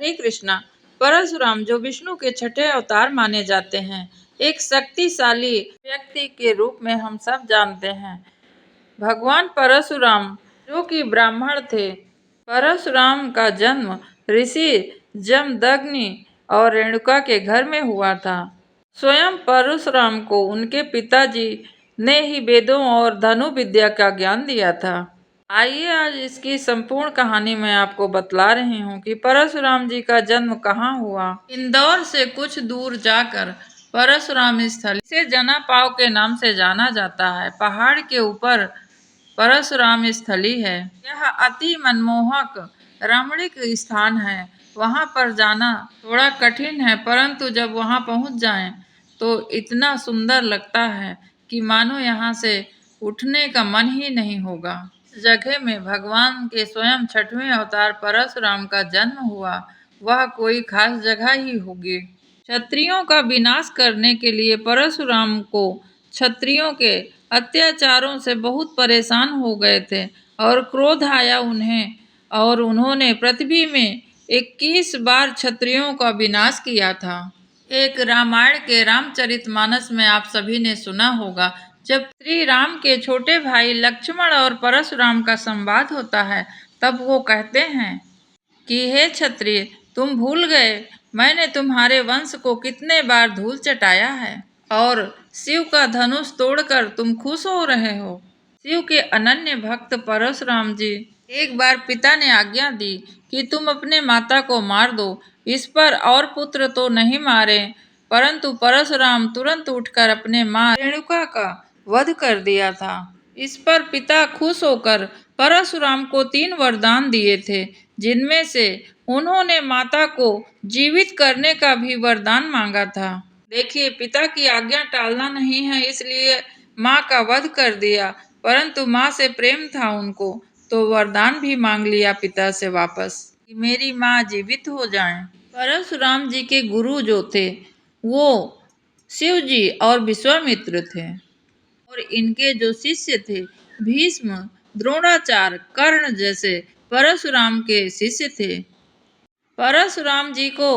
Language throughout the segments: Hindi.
हरे कृष्णा। परशुराम जो विष्णु के छठे अवतार माने जाते हैं, एक शक्तिशाली व्यक्ति के रूप में हम सब जानते हैं। भगवान परशुराम जो कि ब्राह्मण थे। परशुराम का जन्म ऋषि जमदग्नि और रेणुका के घर में हुआ था। स्वयं परशुराम को उनके पिताजी ने ही वेदों और धनु विद्या का ज्ञान दिया था। आइए आज इसकी संपूर्ण कहानी मैं आपको बतला रही हूँ कि परशुराम जी का जन्म कहाँ हुआ। इंदौर से कुछ दूर जाकर परशुराम स्थल से जनापाव के नाम से जाना जाता है। पहाड़ के ऊपर परशुराम स्थली है। यह अति मनमोहक रमणीक स्थान है। वहाँ पर जाना थोड़ा कठिन है, परंतु जब वहाँ पहुँच जाएं तो इतना सुंदर लगता है कि मानो यहाँ से उठने का मन ही नहीं होगा। इस जगह में भगवान के स्वयं छठवें अवतार परशुराम का जन्म हुआ। वह कोई खास जगह ही होगी। क्षत्रियों का विनाश करने के लिए परशुराम को क्षत्रियों के अत्याचारों से बहुत परेशान हो गए थे और क्रोध आया उन्हें, और उन्होंने पृथ्वी में 21 बार क्षत्रियों का विनाश किया था। एक रामायण के रामचरितमानस में आप सभी ने सुना होगा, जब श्री राम के छोटे भाई लक्ष्मण और परशुराम का संवाद होता है, तब वो कहते हैं कि हे क्षत्रिय, तुम भूल गए मैंने तुम्हारे वंश को कितने बार धूल चटाया है, और शिव का धनुष तोड़कर तुम खुश हो रहे हो। शिव के अनन्य भक्त परशुराम जी, एक बार पिता ने आज्ञा दी कि तुम अपने माता को मार दो। इस पर और पुत्र तो नहीं मारे, परंतु परशुराम तुरंत उठकर अपने मां रेणुका का वध कर दिया था। इस पर पिता खुश होकर परशुराम को 3 वरदान दिए थे, जिनमें से उन्होंने माता को जीवित करने का भी वरदान मांगा था। देखिए, पिता की आज्ञा टालना नहीं है, इसलिए माँ का वध कर दिया, परंतु माँ से प्रेम था उनको, तो वरदान भी मांग लिया पिता से वापस कि मेरी माँ जीवित हो जाएं। परशुराम जी के गुरु जो थे वो शिव जी और विश्वामित्र थे, और इनके जो शिष्य थे भीष्म, द्रोणाचार्य, कर्ण जैसे परशुराम के शिष्य थे। परशुराम जी को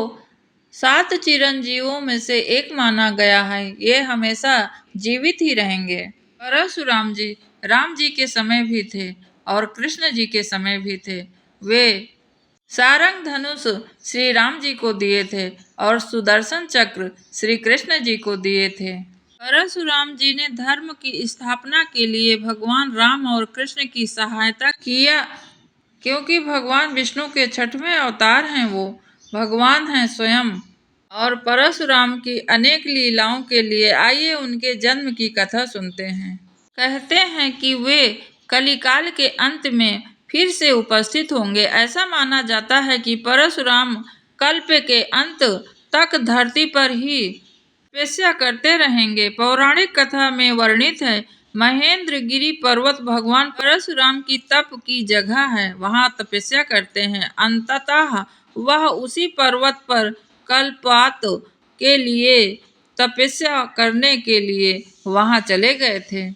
7 चिरंजीवों में से एक माना गया है। ये हमेशा जीवित ही रहेंगे। परशुराम जी राम जी के समय भी थे और कृष्ण जी के समय भी थे। वे सारंग धनुष श्री राम जी को दिए थे और सुदर्शन चक्र श्री कृष्ण जी को दिए थे। परशुराम जी ने धर्म की स्थापना के लिए भगवान राम और कृष्ण की सहायता किया, क्योंकि भगवान विष्णु के छठवें अवतार हैं। वो भगवान हैं स्वयं। और परशुराम की अनेक लीलाओं के लिए आइए उनके जन्म की कथा सुनते हैं। कहते हैं कि वे कलिकाल के अंत में फिर से उपस्थित होंगे। ऐसा माना जाता है कि परशुराम कल्प के अंत तक धरती पर ही तपस्या करते रहेंगे। पौराणिक कथा में वर्णित है, महेंद्रगिरी पर्वत भगवान परशुराम की तप की जगह है। वहाँ तपस्या करते हैं। अंततः वह उसी पर्वत पर कल्पांत के लिए तपस्या करने के लिए वहाँ चले गए थे।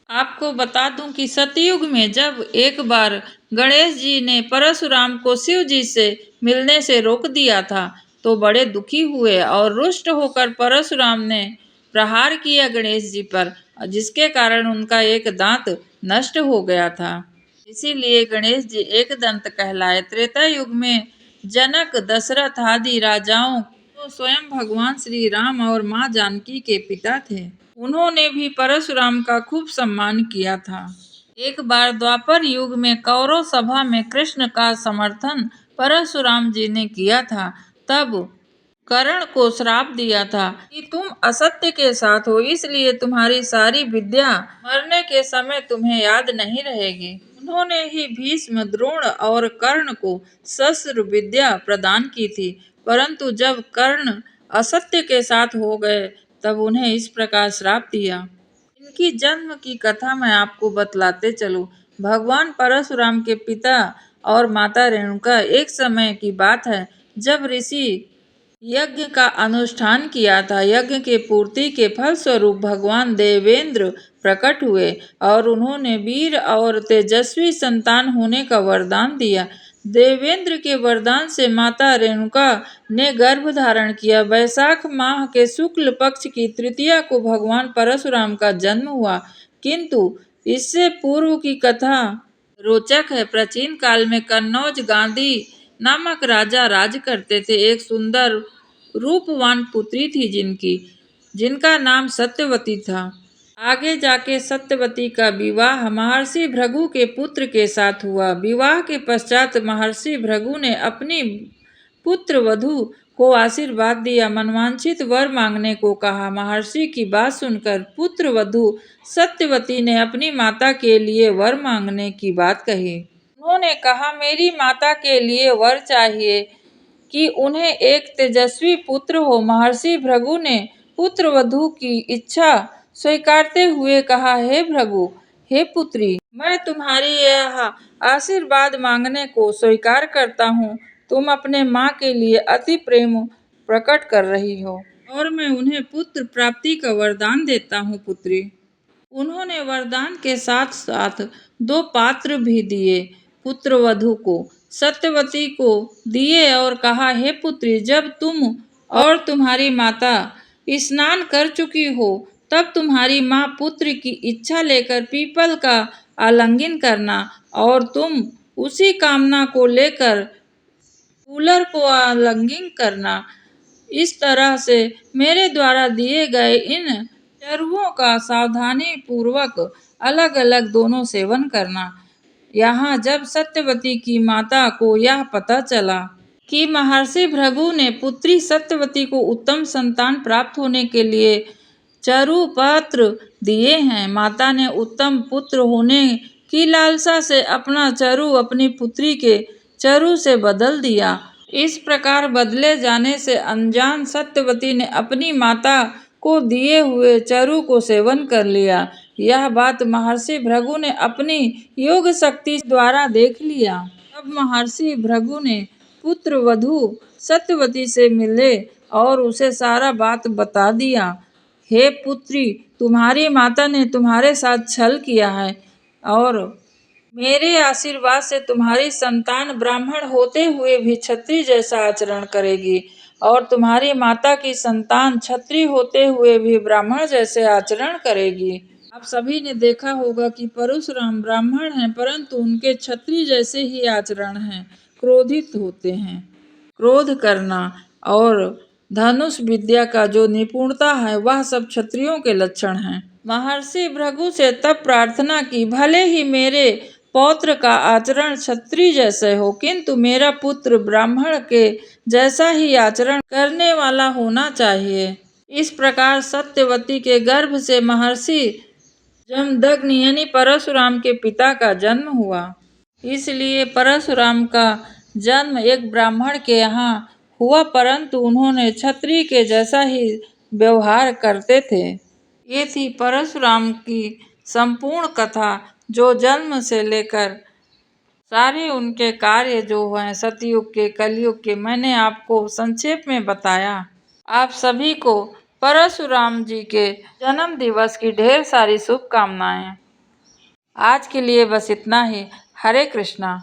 आपको बता दूं कि सतयुग में जब एक बार गणेश जी ने परशुराम को शिव जी से मिलने से रोक दिया था, तो बड़े दुखी हुए और रुष्ट होकर परशुराम ने प्रहार किया गणेश जी पर, जिसके कारण उनका एक दांत नष्ट हो गया था। इसीलिए गणेश जी एक दंत कहलाए। त्रेता युग में जनक, दशरथ आदि राजाओं तो स्वयं भगवान श्री राम और माँ जानकी के पिता थे। उन्होंने भी परशुराम का खूब सम्मान किया था। एक बार द्वापर युग में कौरव सभा में कृष्ण का समर्थन परशुराम जी ने किया था। तब कर्ण को श्राप दिया था कि तुम असत्य के साथ हो, इसलिए तुम्हारी सारी विद्या मरने के समय तुम्हें याद नहीं रहेगी। उन्होंने ही भीष्म, द्रोण और कर्ण को शस्त्र विद्या प्रदान की थी, परंतु जब कर्ण असत्य के साथ हो गए तब उन्हें इस प्रकार श्राप दिया। इनकी जन्म की कथा मैं आपको बतलाते चलूं। भगवान परशुराम के पिता और माता रेणुका, एक समय की बात है जब ऋषि यज्ञ का अनुष्ठान किया था। यज्ञ के पूर्ति के फल स्वरूप भगवान देवेंद्र प्रकट हुए और उन्होंने वीर और तेजस्वी संतान होने का वरदान दिया। देवेंद्र के वरदान से माता रेणुका ने गर्भ धारण किया। वैशाख माह के शुक्ल पक्ष की तृतीया को भगवान परशुराम का जन्म हुआ। किंतु इससे पूर्व की कथा रोचक है। प्राचीन काल में कन्नौज गांधी नामक राजा राज करते थे। एक सुंदर रूपवान पुत्री थी जिनका नाम सत्यवती था। आगे जाके सत्यवती का विवाह महर्षि भृगु के पुत्र के साथ हुआ। विवाह के पश्चात महर्षि भृगु ने अपनी पुत्र वधू को आशीर्वाद दिया, मनवांछित वर मांगने को कहा। महर्षि की बात सुनकर पुत्र वधू सत्यवती ने अपनी माता के लिए वर मांगने की बात कही। उन्होंने कहा, मेरी माता के लिए वर चाहिए कि उन्हें एक तेजस्वी पुत्र हो। महर्षि भृगु ने पुत्र वधू की इच्छा स्वीकारते हुए कहा, हे भृगु, हे पुत्री, मैं तुम्हारी यह आशीर्वाद मांगने को स्वीकार करता हूँ। तुम अपने माँ के लिए अति प्रेम प्रकट कर रही हो और मैं उन्हें पुत्र प्राप्ति का वरदान देता हूँ पुत्री। उन्होंने वरदान के साथ साथ 2 पात्र भी दिए। पुत्र वधू को सत्यवती को दिए और कहा, हे पुत्री, जब तुम और तुम्हारी माता स्नान कर चुकी हो तब तुम्हारी माँ पुत्र की इच्छा लेकर पीपल का आलिंगन करना और तुम उसी कामना को लेकर कूलर को आलिंगन करना। इस तरह से मेरे द्वारा दिए गए इन चरुओं का सावधानी पूर्वक अलग अलग दोनों सेवन करना। यहाँ जब सत्यवती की माता को यह पता चला कि महर्षि भृगु ने पुत्री सत्यवती को उत्तम संतान प्राप्त होने के लिए चरु पत्र दिए हैं, माता ने उत्तम पुत्र होने की लालसा से अपना चरु अपनी पुत्री के चरु से बदल दिया। इस प्रकार बदले जाने से अनजान सत्यवती ने अपनी माता को दिए हुए चरु को सेवन कर लिया। यह बात महर्षि भृगु ने अपनी योग शक्ति द्वारा देख लिया। तब महर्षि भृगु ने पुत्र वधू सत्यवती से मिले और उसे सारा बात बता दिया। हे पुत्री, तुम्हारी माता ने तुम्हारे साथ छल किया है और मेरे आशीर्वाद से तुम्हारी संतान ब्राह्मण होते हुए भी क्षत्रिय जैसा आचरण करेगी और तुम्हारी माता की संतान क्षत्रिय होते हुए भी ब्राह्मण जैसे आचरण करेगी। आप सभी ने देखा होगा कि परशुराम ब्राह्मण हैं परंतु उनके क्षत्रिय जैसे ही आचरण हैं, क्रोधित होते हैं। क्रोध करना और धनुष विद्या का जो निपुणता है वह सब क्षत्रियों के लक्षण हैं। महर्षि भृगु से तब प्रार्थना की, भले ही मेरे पौत्र का आचरण क्षत्रिय जैसे हो किंतु मेरा पुत्र ब्राह्मण के जैसा ही आचरण करने वाला होना चाहिए। इस प्रकार सत्यवती के गर्भ से महर्षि जमदग्नि यानी परशुराम के पिता का जन्म हुआ। इसलिए परशुराम का जन्म एक ब्राह्मण के यहाँ हुआ परंतु उन्होंने क्षत्रिय के जैसा ही व्यवहार करते थे। ये थी परशुराम की संपूर्ण कथा जो जन्म से लेकर सारे उनके कार्य जो हैं सतयुग के कलयुग के मैंने आपको संक्षेप में बताया। आप सभी को परशुराम जी के जन्म दिवस की ढेर सारी शुभकामनाएं। आज के लिए बस इतना ही। हरे कृष्णा।